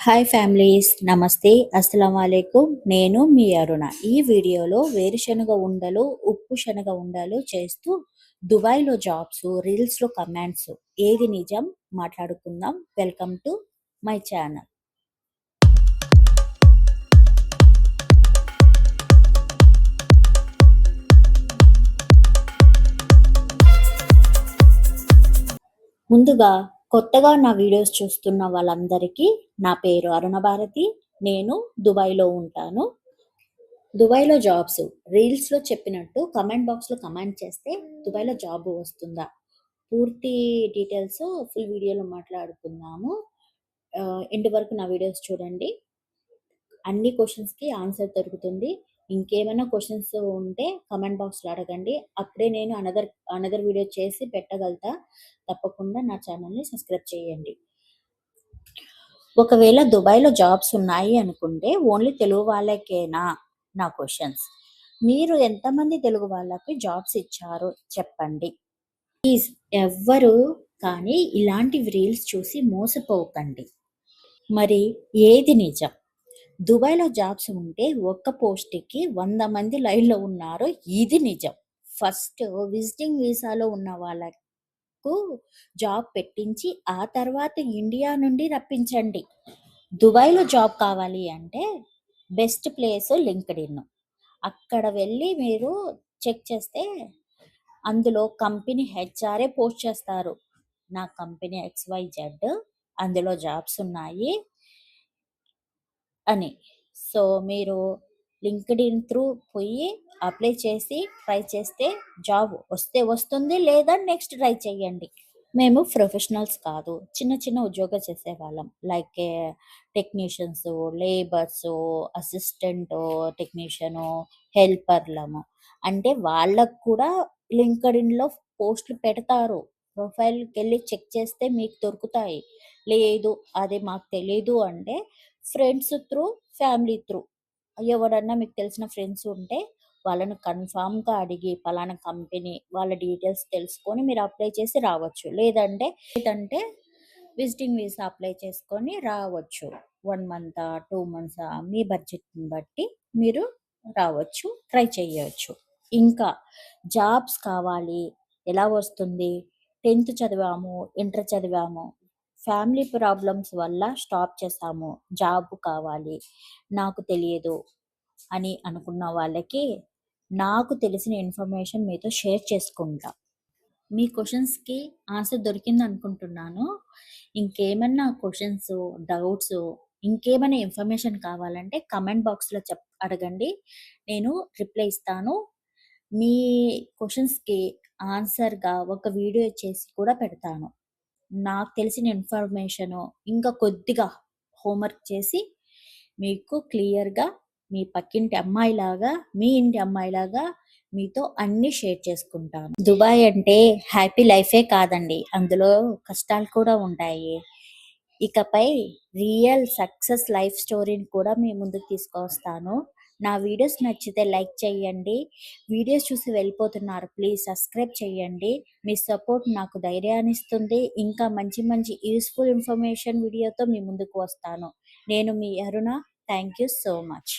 Hi families, నమస్తే, అస్సలం వాలేకుమ్. నేను మీ అరుణ. ఈ వీడియోలో వేరుశనగ ఉండలు, ఉప్పు శనగ ఉండలు చేస్తూ దుబాయ్లో జాబ్స్, రీల్స్లో కమెంట్స్ ఏది నిజం మాట్లాడుకుందాం. Welcome to my channel. ముందుగా కొత్తగా నా వీడియోస్ చూస్తున్న వాళ్ళందరికీ నా పేరు అరుణ భారతి. నేను దుబాయ్లో ఉంటాను. దుబాయ్లో జాబ్స్ రీల్స్లో చెప్పినట్టు కమెంట్ బాక్స్లో కమెంట్ చేస్తే దుబాయ్లో జాబ్ వస్తుందా? పూర్తి డీటెయిల్స్ ఫుల్ వీడియోలో మాట్లాడుకుందాము. ఎండ్ వరకు నా వీడియోస్ చూడండి. అన్ని క్వశ్చన్స్కి ఆన్సర్ దొరుకుతుంది. ఇంకేమైనా క్వశ్చన్స్ ఉంటే కమెంట్ బాక్స్లో అడగండి. అప్పుడే నేను అనదర్ వీడియో చేసి పెట్టగలుగుతా. తప్పకుండా నా ఛానల్ని సబ్స్క్రైబ్ చేయండి. ఒకవేళ దుబాయ్లో జాబ్స్ ఉన్నాయి అనుకుంటే ఓన్లీ తెలుగు వాళ్ళకేనా? నా క్వశ్చన్స్. మీరు ఎంతమంది తెలుగు వాళ్ళకి జాబ్స్ ఇచ్చారు చెప్పండి. ప్లీజ్ ఎవ్వరు కానీ ఇలాంటి రీల్స్ చూసి మోసపోకండి. మరి ఏది నిజం? దుబాయ్లో జాబ్స్ ఉంటే ఒక్క పోస్ట్కి 100 మంది లైన్లో ఉన్నారు. ఇది నిజం. ఫస్ట్ విజిటింగ్ వీసాలో ఉన్న వాళ్ళకు జాబ్ పెట్టించి ఆ తర్వాత ఇండియా నుండి రప్పించండి. దుబాయ్లో జాబ్ కావాలి అంటే బెస్ట్ ప్లేస్ లింక్డ్ఇన్. అక్కడ వెళ్ళి మీరు చెక్ చేస్తే అందులో కంపెనీ హెచ్ఆర్ఏ పోస్ట్ చేస్తారు, నా కంపెనీ XYZ అందులో జాబ్స్ ఉన్నాయి అని. సో మీరు లింక్డ్ఇన్ త్రూ పోయి అప్లై చేసి ట్రై చేస్తే జాబ్ వస్తే వస్తుంది, లేదా నెక్స్ట్ ట్రై చేయండి. మేము ప్రొఫెషనల్స్ కాదు, చిన్న చిన్న ఉద్యోగం చేసేవాళ్ళం. Like technicians, labours, assistant technician, హెల్పర్లము. అంటే వాళ్ళకు కూడా లింక్డ్ఇన్లో పోస్టులు పెడతారు. ప్రొఫైల్కి వెళ్ళి చెక్ చేస్తే మీకు దొరుకుతాయి. లేదు అది మాకు తెలీదు అంటే ఫ్రెండ్స్ త్రూ, ఫ్యామిలీ త్రూ ఎవరన్నా మీకు తెలిసిన ఫ్రెండ్స్ ఉంటే వాళ్ళని కన్ఫామ్గా అడిగి పలానా కంపెనీ వాళ్ళ డీటెయిల్స్ తెలుసుకొని మీరు అప్లై చేసి రావచ్చు. లేదంటే విజిటింగ్ వీసా అప్లై చేసుకొని రావచ్చు. 1 మంత్ 2 మంత్స్ మీ బడ్జెట్ని బట్టి మీరు రావచ్చు, ట్రై చేయవచ్చు. ఇంకా జాబ్స్ కావాలి, ఎలా వస్తుంది? 10th చదివాము, ఇంటర్ చదివాము, ఫ్యామిలీ ప్రాబ్లమ్స్ వల్ల స్టాప్ చేసాము, జాబ్ కావాలి, నాకు తెలియదు అని అనుకున్న వాళ్ళకి నాకు తెలిసిన ఇన్ఫర్మేషన్ మీతో షేర్ చేసుకుంటా. మీ క్వశ్చన్స్కి ఆన్సర్ దొరికింది అనుకుంటున్నాను. ఇంకేమన్నా క్వశ్చన్స్, డౌట్స్, ఇంకేమైనా ఇన్ఫర్మేషన్ కావాలంటే కమెంట్ బాక్స్లో అడగండి, నేను రిప్లై ఇస్తాను. మీ క్వశ్చన్స్కి ఆన్సర్గా ఒక వీడియో చేసి కూడా పెడతాను. నాకు తెలిసిన ఇన్ఫర్మేషను ఇంకా కొద్దిగా హోంవర్క్ చేసి మీకు క్లియర్గా మీ పక్కింటి అమ్మాయిలాగా, మీ ఇంటి అమ్మాయిలాగా మీతో అన్నీ షేర్ చేసుకుంటాను. దుబాయ్ అంటే హ్యాపీ లైఫే కాదండి, అందులో కష్టాలు కూడా ఉంటాయి. ఇకపై రియల్ సక్సెస్ లైఫ్ స్టోరీని కూడా మీ ముందుకు తీసుకొస్తాను. నా వీడియోస్ నచ్చితే లైక్ చేయండి. వీడియోస్ చూసి వెళ్ళిపోతున్నారు, ప్లీజ్ సబ్స్క్రైబ్ చేయండి. మీ సపోర్ట్ నాకు ధైర్యాన్ని ఇస్తుంది. ఇంకా మంచి మంచి యూస్ఫుల్ ఇన్ఫర్మేషన్ వీడియోతో మీ ముందుకు వస్తాను. నేను మీ Aruna. Thank you so much.